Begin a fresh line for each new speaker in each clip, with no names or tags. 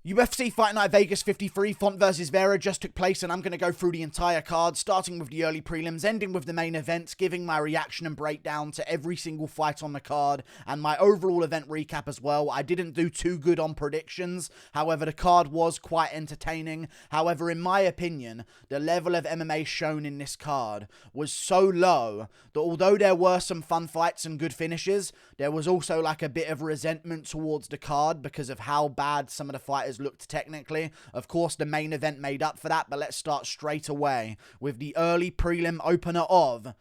UFC Fight Night Vegas 53, Font versus Vera just took place, and I'm going to go through the entire card, starting with the early prelims, ending with the main events, giving my reaction and breakdown to every single fight on the card, and my overall event recap as well. I didn't do too good on predictions, however, the card was quite entertaining. However, in my opinion, the level of MMA shown in this card was so low that although there were some fun fights and good finishes, there was also like a bit of resentment towards the card because of how bad some of the fighters looked technically. Of course, the main event made up for that, but let's start straight away with the early prelim opener of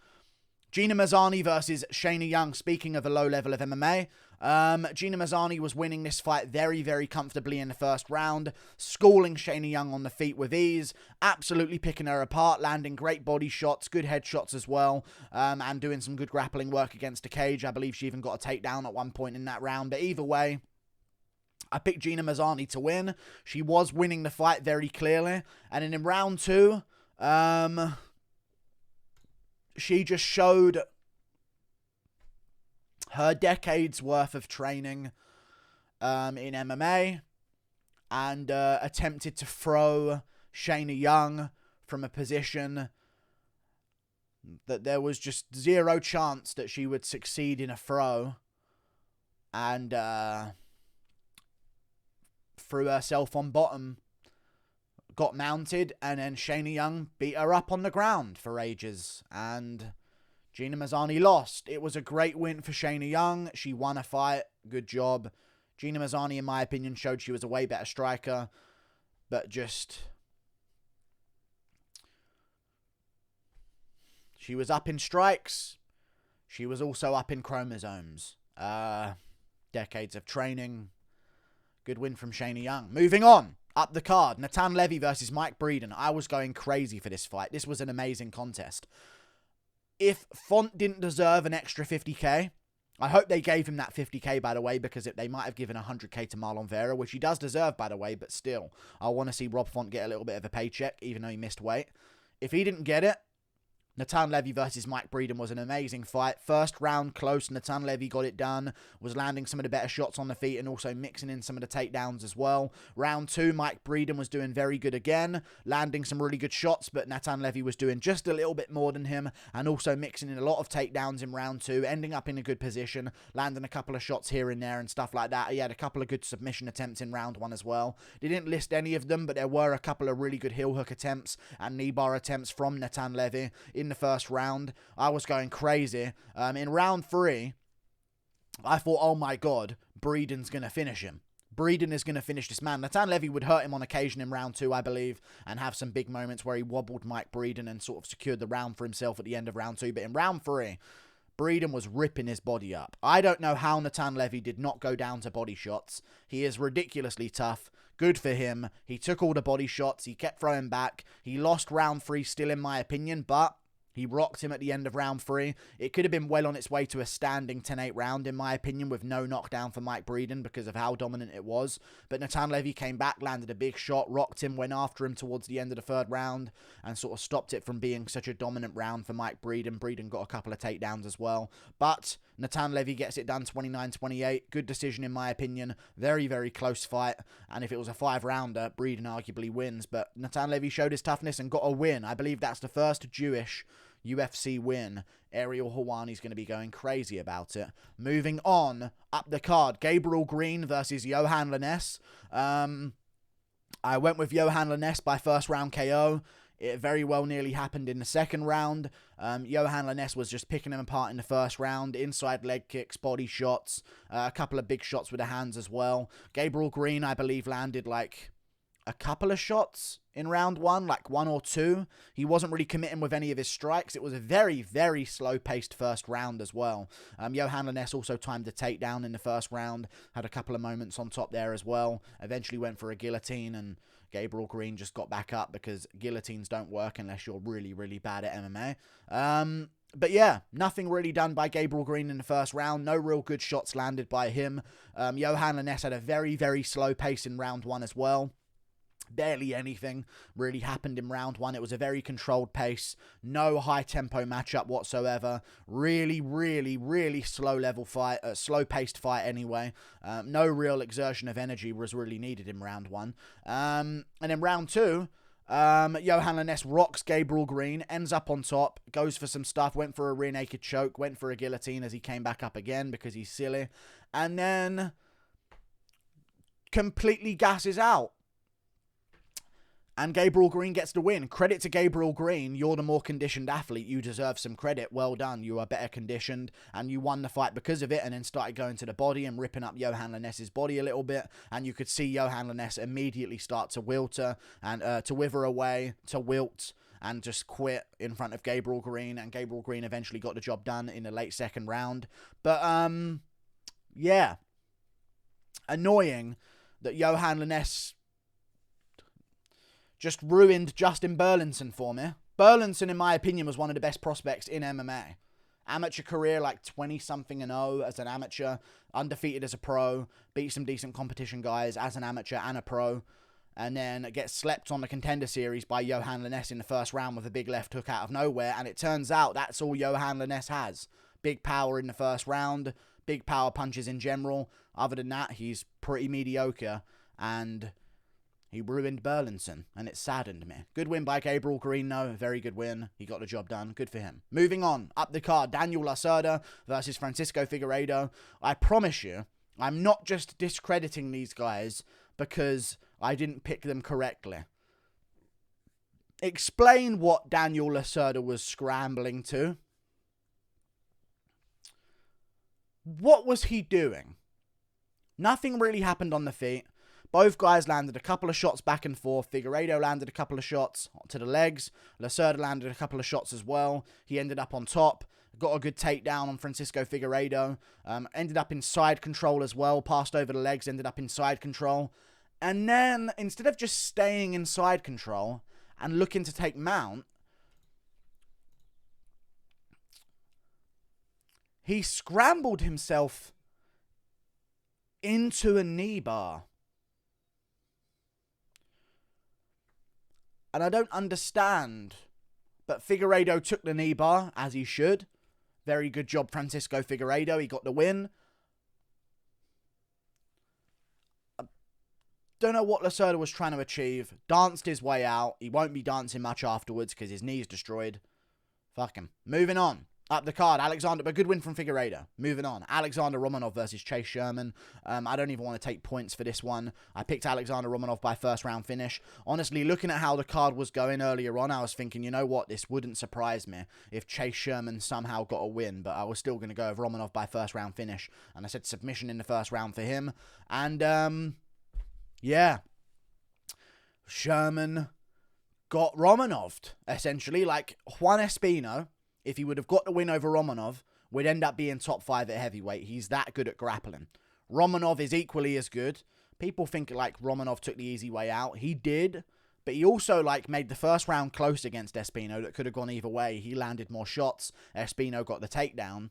Gina Mazany versus Shanna Young. Speaking of a low level of MMA, Gina Mazany was winning this fight very, very comfortably in the first round, schooling Shanna Young on the feet with ease, absolutely picking her apart, landing great body shots, good headshots as well, and doing some good grappling work against the cage. I believe she even got a takedown at one point in that round, but either way, I picked Gina Mazany to win. She was winning the fight very clearly. And then in round two, she just showed her decades worth of training in MMA and attempted to throw Shanna Young from a position that there was just zero chance that she would succeed in a throw. And threw herself on bottom, got mounted, and then Shanna Young beat her up on the ground for ages, and Gina Mazany lost. It was a great win for Shanna Young. She won a fight. Good job. Gina Mazany, in my opinion, showed she was a way better striker, but just she was up in strikes. She was also up in chromosomes. Decades of training. Good win from Shanna Young. Moving on, up the card, Natan Levy versus Mike Breeden. I was going crazy for this fight. This was an amazing contest. If Font didn't deserve an extra 50k, I hope they gave him that 50k, by the way, because they might have given 100k to Marlon Vera, which he does deserve, by the way, but still, I want to see Rob Font get a little bit of a paycheck, even though he missed weight. If he didn't get it, Natan Levy versus Mike Breeden was an amazing fight. First round close, Natan Levy got it done, was landing some of the better shots on the feet and also mixing in some of the takedowns as well. Round two, Mike Breeden was doing very good again, landing some really good shots, but Natan Levy was doing just a little bit more than him and also mixing in a lot of takedowns in round two, ending up in a good position, landing a couple of shots here and there and stuff like that. He had a couple of good submission attempts in round one as well. They didn't list any of them, but there were a couple of really good heel hook attempts and knee bar attempts from Natan Levy in the first round. I was going crazy. In round three, I thought, oh my god, Breeden's going to finish him. Breeden is going to finish this man. Natan Levy would hurt him on occasion in round two, I believe, and have some big moments where he wobbled Mike Breeden and sort of secured the round for himself at the end of round two. But in round three, Breeden was ripping his body up. I don't know how Natan Levy did not go down to body shots. He is ridiculously tough. Good for him. He took all the body shots. He kept throwing back. He lost round three still, in my opinion, but he rocked him at the end of round three. It could have been well on its way to a standing 10-8 round, in my opinion, with no knockdown for Mike Breeden because of how dominant it was. But Natan Levy came back, landed a big shot, rocked him, went after him towards the end of the third round, and sort of stopped it from being such a dominant round for Mike Breeden. Breeden got a couple of takedowns as well. But Natan Levy gets it done 29-28. Good decision, in my opinion. Very, very close fight. And if it was a 5-rounder, Breeden arguably wins. But Natan Levy showed his toughness and got a win. I believe that's the first Jewish UFC win. Ariel Helwani's going to be going crazy about it. Moving on, up the card, Gabriel Green versus Yohan Lainesse. I went with Yohan Lainesse by first round KO. It very well nearly happened in the second round. Yohan Lainesse was just picking him apart in the first round. Inside leg kicks, body shots, a couple of big shots with the hands as well. Gabriel Green, I believe, landed like a couple of shots in round one, like one or two. He wasn't really committing with any of his strikes. It was a very, very slow-paced first round as well. Yohan Lainesse also timed a takedown in the first round, had a couple of moments on top there as well. Eventually went for a guillotine, and Gabriel Green just got back up because guillotines don't work unless you're really, really bad at MMA. But yeah, nothing really done by Gabriel Green in the first round. No real good shots landed by him. Yohan Lainesse had a very, very slow pace in round one as well. Barely anything really happened in round one. It was a very controlled pace. No high-tempo matchup whatsoever. Really, really, really slow-level fight. Slow-paced fight anyway. No real exertion of energy was really needed in round one. And in round two, Yohan Lainesse rocks Gabriel Green, ends up on top, goes for some stuff, went for a rear naked choke, went for a guillotine as he came back up again because he's silly. And then completely gasses out. And Gabriel Green gets the win. Credit to Gabriel Green. You're the more conditioned athlete. You deserve some credit. Well done. You are better conditioned. And you won the fight because of it. And then started going to the body and ripping up Yohan Lainesse's body a little bit. And you could see Yohan Lainesse immediately start to wilter. And to wither away. To wilt. And just quit in front of Gabriel Green. And Gabriel Green eventually got the job done in the late second round. But, yeah. Annoying that Yohan Lainesse just ruined Justin Burlinson for me. Burlinson, in my opinion, was one of the best prospects in MMA. Amateur career, like 20-something-0 as an amateur. Undefeated as a pro. Beat some decent competition guys as an amateur and a pro. And then gets slept on the Contender Series by Yohan Lainesse in the first round with a big left hook out of nowhere. And it turns out that's all Yohan Lainesse has. Big power in the first round. Big power punches in general. Other than that, he's pretty mediocre. And he ruined Burlinson, and it saddened me. Good win by Gabriel Green, though. Very good win. He got the job done. Good for him. Moving on. Up the card, Daniel Lacerda versus Francisco Figueiredo. I promise you, I'm not just discrediting these guys because I didn't pick them correctly. Explain what Daniel Lacerda was scrambling to. What was he doing? Nothing really happened on the feet. Both guys landed a couple of shots back and forth. Figueiredo landed a couple of shots to the legs. Lacerda landed a couple of shots as well. He ended up on top. Got a good takedown on Francisco Figueiredo. Ended up in side control as well. Passed over the legs. Ended up in side control. And then, instead of just staying in side control and looking to take mount, he scrambled himself into a knee bar. And I don't understand. But Figueiredo took the knee bar, as he should. Very good job, Francisco Figueiredo. He got the win. I don't know what Lacerda was trying to achieve. Danced his way out. He won't be dancing much afterwards because his knee's destroyed. Fuck him. Moving on. Up the card, but good win from Figueiredo. Moving on, Alexander Romanov versus Chase Sherman. I don't even want to take points for this one. I picked Alexander Romanov by first round finish. Honestly, looking at how the card was going earlier on, I was thinking, you know what, this wouldn't surprise me if Chase Sherman somehow got a win, but I was still going to go with Romanov by first round finish. And I said submission in the first round for him. And, yeah. Sherman got Romanoved, essentially. Like, Juan Espino, if he would have got the win over Romanov, would end up being top 5 at heavyweight. He's that good at grappling. Romanov is equally as good. People think, like, Romanov took the easy way out. He did, but he also, like, made the first round close against Espino that could have gone either way. He landed more shots. Espino got the takedown.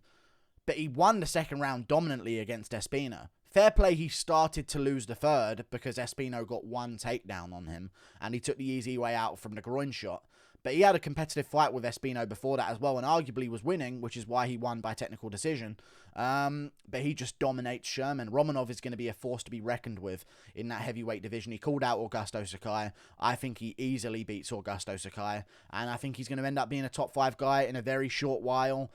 But he won the second round dominantly against Espino. Fair play, he started to lose the third because Espino got one takedown on him, and he took the easy way out from the groin shot. But he had a competitive fight with Espino before that as well, and arguably was winning, which is why he won by technical decision. But he just dominates Sherman. Romanov is going to be a force to be reckoned with in that heavyweight division. He called out Augusto Sakai. I think he easily beats Augusto Sakai, and I think he's going to end up being a top 5 guy in a very short while.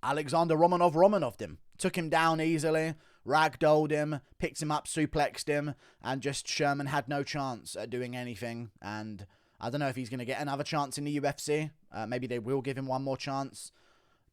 Alexander Romanoved him. Took him down easily, ragdolled him, picked him up, suplexed him, and just Sherman had no chance at doing anything, and I don't know if he's going to get another chance in the UFC. Maybe they will give him one more chance.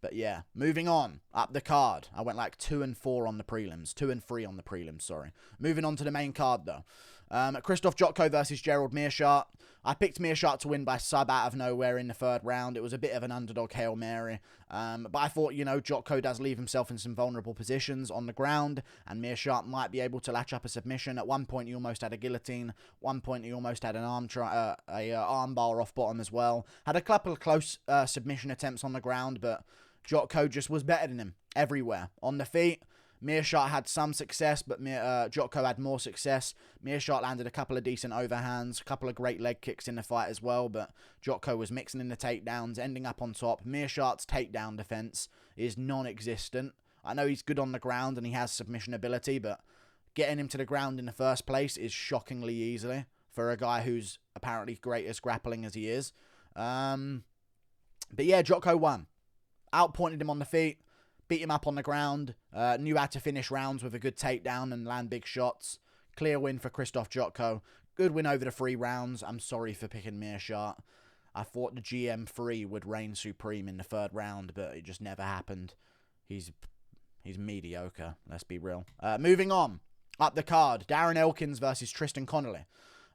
But yeah, moving on. Up the card. I went like 2 and 4 on the prelims. 2 and 3 on the prelims, sorry. Moving on to the main card, though. Krzysztof Jotko versus Gerald Meerschaert. I picked Meerschaert to win by sub out of nowhere in the third round. It was a bit of an underdog Hail Mary. But I thought, you know, Jotko does leave himself in some vulnerable positions on the ground, and Meerschaert might be able to latch up a submission. At one point, he almost had a guillotine. One point, he almost had an arm bar off bottom as well. Had a couple of close submission attempts on the ground, but Jotko just was better than him everywhere. On the feet, Meerschaert had some success, but Jotko had more success. Meerschaert landed a couple of decent overhands, a couple of great leg kicks in the fight as well, but Jotko was mixing in the takedowns, ending up on top. Meerschaert's takedown defense is non-existent. I know he's good on the ground and he has submission ability, but getting him to the ground in the first place is shockingly easily for a guy who's apparently great as grappling as he is. But yeah, Jotko won. Outpointed him on the feet, beat him up on the ground, knew how to finish rounds with a good takedown and land big shots. Clear win for Krzysztof Jotko. Good win over the 3 rounds. I'm sorry for picking Meerschaert. I thought the GM3 would reign supreme in the 3rd round, but it just never happened. He's mediocre, let's be real. Moving on. Up the card, Darren Elkins versus Tristan Connelly.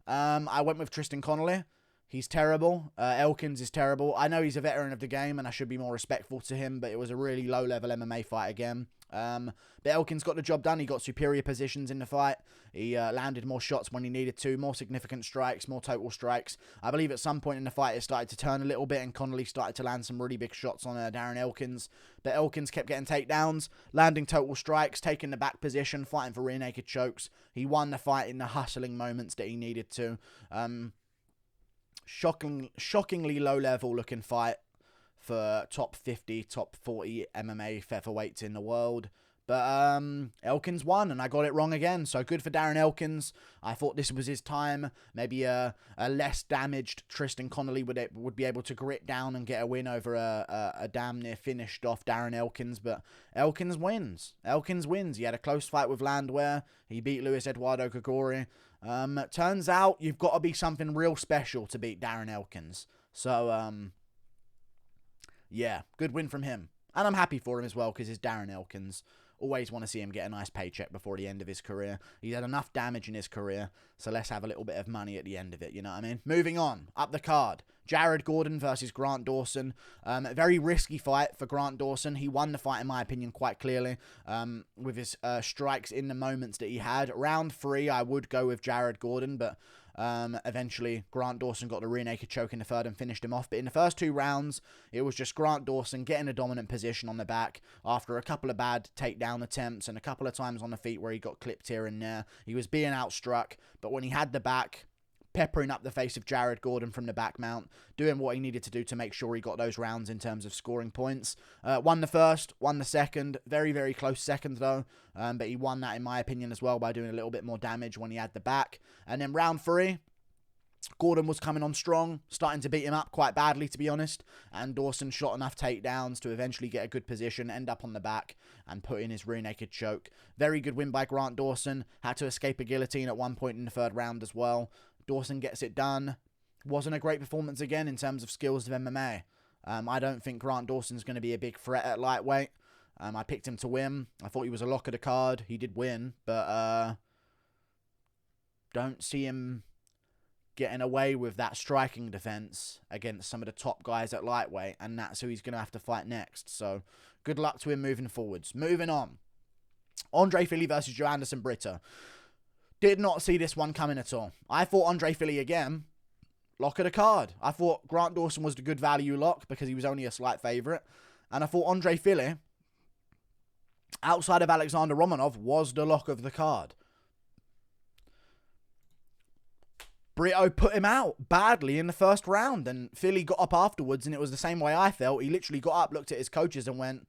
I went with Tristan Connelly. He's terrible. Elkins is terrible. I know he's a veteran of the game and I should be more respectful to him, but it was a really low-level MMA fight again. But Elkins got the job done. He got superior positions in the fight. He landed more shots when he needed to, more significant strikes, more total strikes. I believe at some point in the fight it started to turn a little bit and Connelly started to land some really big shots on Darren Elkins. But Elkins kept getting takedowns, landing total strikes, taking the back position, fighting for rear naked chokes. He won the fight in the hustling moments that he needed to. Shockingly low-level looking fight for top 50, top 40 MMA featherweights in the world. But Elkins won, and I got it wrong again. So good for Darren Elkins. I thought this was his time. Maybe a less damaged Tristan Connelly would be able to grit down and get a win over a damn near finished off Darren Elkins. But Elkins wins. Elkins wins. He had a close fight with Landwehr. He beat Luis Eduardo Gregori. Turns out you've got to be something real special to beat Darren Elkins. So, yeah, good win from him. And I'm happy for him as well because it's Darren Elkins. Always want to see him get a nice paycheck before the end of his career. He's had enough damage in his career, so let's have a little bit of money at the end of it, you know what I mean? Moving on, up the card. Jared Gordon versus Grant Dawson. A very risky fight for Grant Dawson. He won the fight, in my opinion, quite clearly with his strikes in the moments that he had. Round 3, I would go with Jared Gordon, but eventually Grant Dawson got the rear naked choke in the 3rd and finished him off. But in the first 2 rounds, it was just Grant Dawson getting a dominant position on the back after a couple of bad takedown attempts and a couple of times on the feet where he got clipped here and there. He was being outstruck, but when he had the back, peppering up the face of Jared Gordon from the back mount, doing what he needed to do to make sure he got those rounds in terms of scoring points. Won the 1st, won the 2nd. Very, very close 2nd, though. But he won that, in my opinion, as well by doing a little bit more damage when he had the back. And then round 3, Gordon was coming on strong, starting to beat him up quite badly, to be honest. And Dawson shot enough takedowns to eventually get a good position, end up on the back, and put in his rear naked choke. Very good win by Grant Dawson. Had to escape a guillotine at one point in the 3rd round as well. Dawson gets it done. Wasn't a great performance again in terms of skills of MMA. I don't think Grant Dawson's going to be a big threat at lightweight. I picked him to win. I thought he was a lock of the card. He did win, but don't see him getting away with that striking defense against some of the top guys at lightweight, and that's who he's going to have to fight next. So good luck to him moving forwards. Moving on. Andrei Fili versus Joanderson Brito. Did not see this one coming at all. I thought Andrei Fili again, lock of the card. I thought Grant Dawson was the good value lock because he was only a slight favourite. And I thought Andrei Fili, outside of Alexander Romanov, was the lock of the card. Brito put him out badly in the 1st round, and Fili got up afterwards, and it was the same way I felt. He literally got up, looked at his coaches, and went,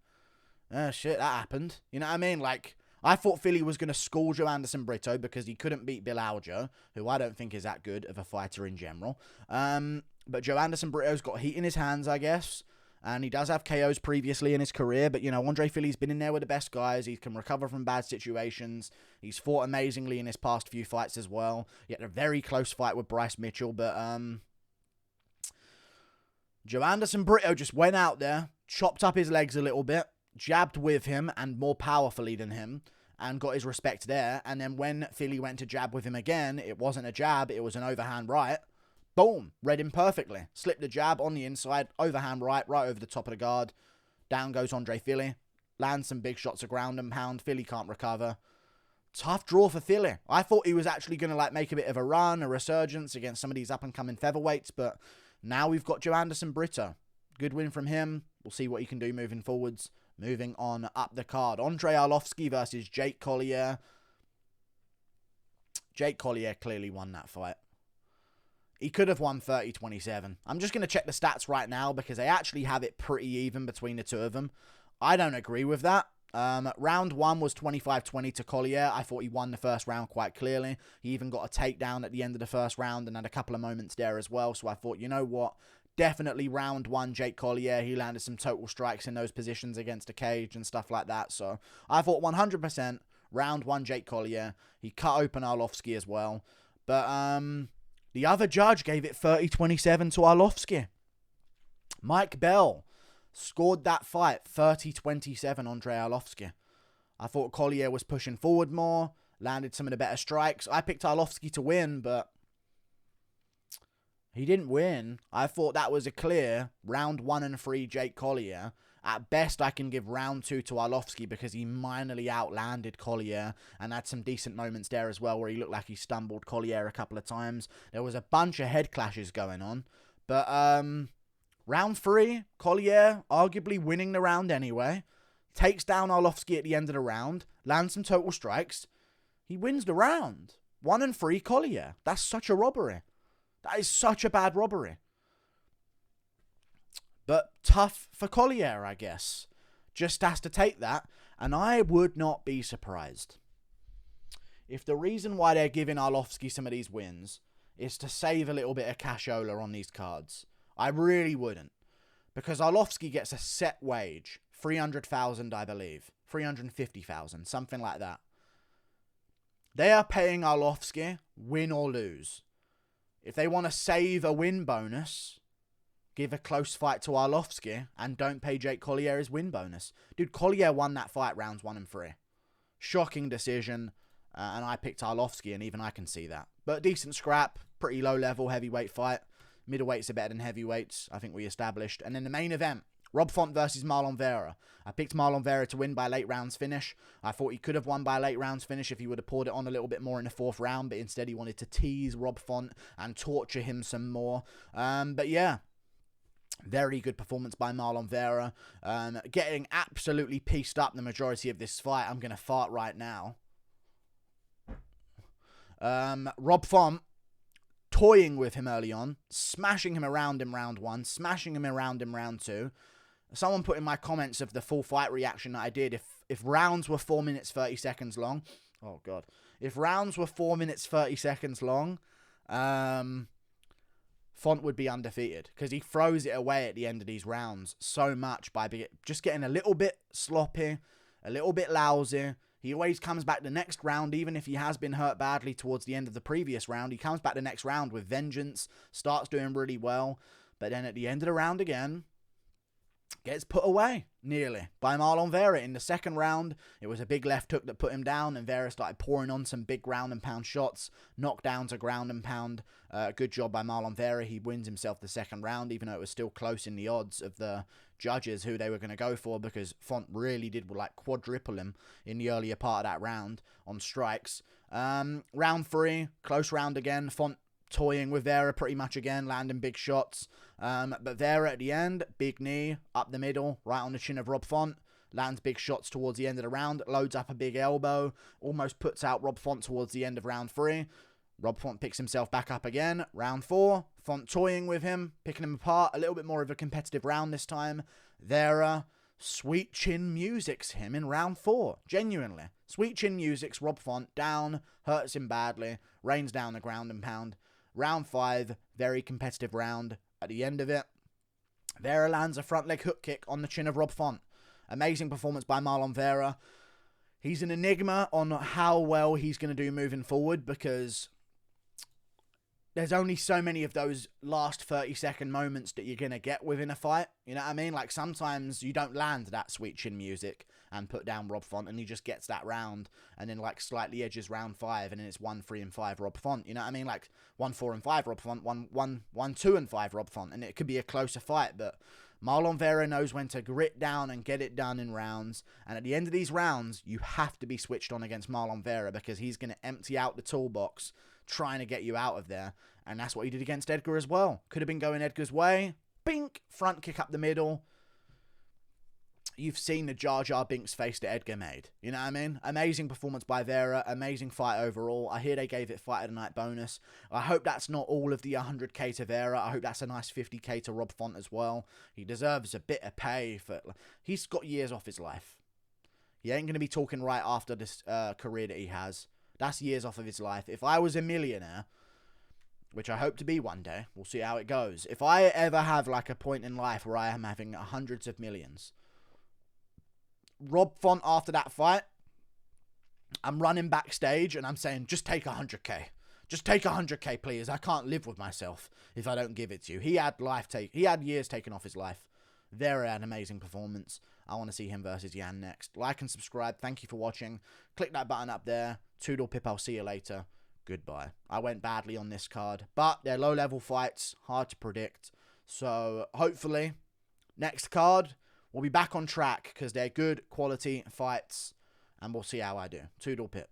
"Oh shit, that happened." You know what I mean? Like, I thought Fili was going to school Joanderson Brito because he couldn't beat Bill Alger, who I don't think is that good of a fighter in general. But Joanderson Brito's got heat in his hands, I guess. And he does have KOs previously in his career. But, you know, Andrei Fili's been in there with the best guys. He can recover from bad situations. He's fought amazingly in his past few fights as well. He had a very close fight with Bryce Mitchell. But Joanderson Brito just went out there, chopped up his legs a little bit, jabbed with him and more powerfully than him, and got his respect there. And then when Fili went to jab with him again, it wasn't a jab, it was an overhand right. Boom, read him perfectly. Slipped the jab on the inside, overhand right over the top of the guard. Down goes Andrei Fili. Lands some big shots of ground and pound. Fili can't recover. Tough draw for Fili. I thought he was actually going to like make a bit of a run, a resurgence against some of these up-and-coming featherweights, but now we've got Joanderson Brito. Good win from him. We'll see what he can do moving forwards. Moving on up the card. Andrei Arlovski versus Jake Collier. Jake Collier clearly won that fight. He could have won 30-27. I'm just going to check the stats right now because they actually have it pretty even between the two of them. I don't agree with that. Round 1 was 25-20 to Collier. I thought he won the first round quite clearly. He even got a takedown at the end of the first round and had a couple of moments there as well. So I thought, you know what? Definitely round 1, Jake Collier. He landed some total strikes in those positions against the cage and stuff like that. So I thought 100% round 1, Jake Collier. He cut open Arlovski as well. But the other judge gave it 30-27 to Arlovski. Mike Bell scored that fight 30-27 Andrei Arlovski. I thought Collier was pushing forward more, landed some of the better strikes. I picked Arlovski to win, but he didn't win. I thought that was a clear round 1 and 3 Jake Collier. At best, I can give round 2 to Arlovski because he minorly outlanded Collier and had some decent moments there as well where he looked like he stumbled Collier a couple of times. There was a bunch of head clashes going on. But round 3, Collier arguably winning the round anyway. Takes down Arlovski at the end of the round. Lands some total strikes. He wins the round. 1 and 3 Collier. That's such a robbery. That is such a bad robbery. But tough for Collier, I guess. Just has to take that. And I would not be surprised if the reason why they're giving Arlovski some of these wins is to save a little bit of cashola on these cards. I really wouldn't. Because Arlovski gets a set wage. 300,000, I believe. 350,000, something like that. They are paying Arlovski win or lose. If they want to save a win bonus, give a close fight to Arlovski and don't pay Jake Collier his win bonus. Dude, Collier won that fight rounds 1 and 3. Shocking decision. And I picked Arlovski and even I can see that. But decent scrap. Pretty low level heavyweight fight. Middleweights are better than heavyweights. I think we established. And then the main event. Rob Font versus Marlon Vera. I picked Marlon Vera to win by late rounds finish. I thought he could have won by late rounds finish if he would have poured it on a little bit more in the 4th round. But instead he wanted to tease Rob Font and torture him some more. But yeah. Very good performance by Marlon Vera. Getting absolutely pieced up the majority of this fight. I'm going to fart right now. Rob Font toying with him early on. Smashing him around in round 1. Smashing him around in round 2. Someone put in my comments of the full fight reaction that I did. If rounds were 4 minutes 30 seconds long. Oh, God. If rounds were 4 minutes 30 seconds long. Font would be undefeated because he throws it away at the end of these rounds so much by just getting a little bit sloppy, a little bit lousy. He always comes back the next round, even if he has been hurt badly towards the end of the previous round. He comes back the next round with vengeance, starts doing really well, but then at the end of the round again, gets put away, nearly, by Marlon Vera. In the 2nd round, it was a big left hook that put him down, and Vera started pouring on some big ground and pound shots, knockdowns to ground and pound. Good job by Marlon Vera. He wins himself the 2nd round, even though it was still close in the odds of the judges who they were going to go for, because Font really did like quadruple him in the earlier part of that round on strikes. Round 3, close round again. Font toying with Vera pretty much again, landing big shots. But Vera at the end, big knee, up the middle, right on the chin of Rob Font. Lands big shots towards the end of the round, loads up a big elbow, almost puts out Rob Font towards the end of round 3. Rob Font picks himself back up again. Round 4, Font toying with him, picking him apart. A little bit more of a competitive round this time. Vera sweet chin musics him in round 4. Genuinely. Sweet chin musics Rob Font down, hurts him badly, rains down the ground and pound. Round 5, very competitive round. At the end of it, Vera lands a front leg hook kick on the chin of Rob Font. Amazing performance by Marlon Vera. He's an enigma on how well he's going to do moving forward because there's only so many of those last 30-second moments that you're going to get within a fight. You know what I mean? Like, sometimes you don't land that sweet chin music and put down Rob Font, and he just gets that round, and then, like, slightly edges round 5, and then it's 1, 3, and 5 Rob Font. You know what I mean? Like, 1, 4, and 5 Rob Font, 1, 2, and 5 Rob Font, and it could be a closer fight, but Marlon Vera knows when to grit down and get it done in rounds, and at the end of these rounds, you have to be switched on against Marlon Vera, because he's going to empty out the toolbox, trying to get you out of there. And that's what he did against Edgar as well. Could have been going Edgar's way. Bink! Front kick up the middle. you've seen the Jar Jar Binks face that Edgar made. You know what I mean? Amazing performance by Vera. Amazing fight overall. I hear they gave it fight of the night bonus. I hope that's not all of the 100k to Vera. I hope that's a nice 50k to Rob Font as well. He deserves a bit of pay for... He's got years off his life. He ain't going to be talking right after this career that he has. That's years off of his life. If I was a millionaire, which I hope to be one day, we'll see how it goes. If I ever have like a point in life where I am having hundreds of millions, Rob Font after that fight, I'm running backstage and I'm saying, just take 100k. Just take 100k, please. I can't live with myself if I don't give it to you. He had years taken off his life. Vera had an amazing performance. I want to see him versus Jan next. Like and subscribe. Thank you for watching. Click that button up there. Toodle pip. I'll see you later. Goodbye. I went badly on this card, but they're low-level fights. Hard to predict. So hopefully, next card, we'll be back on track because they're good quality fights, and we'll see how I do. Toodle pip.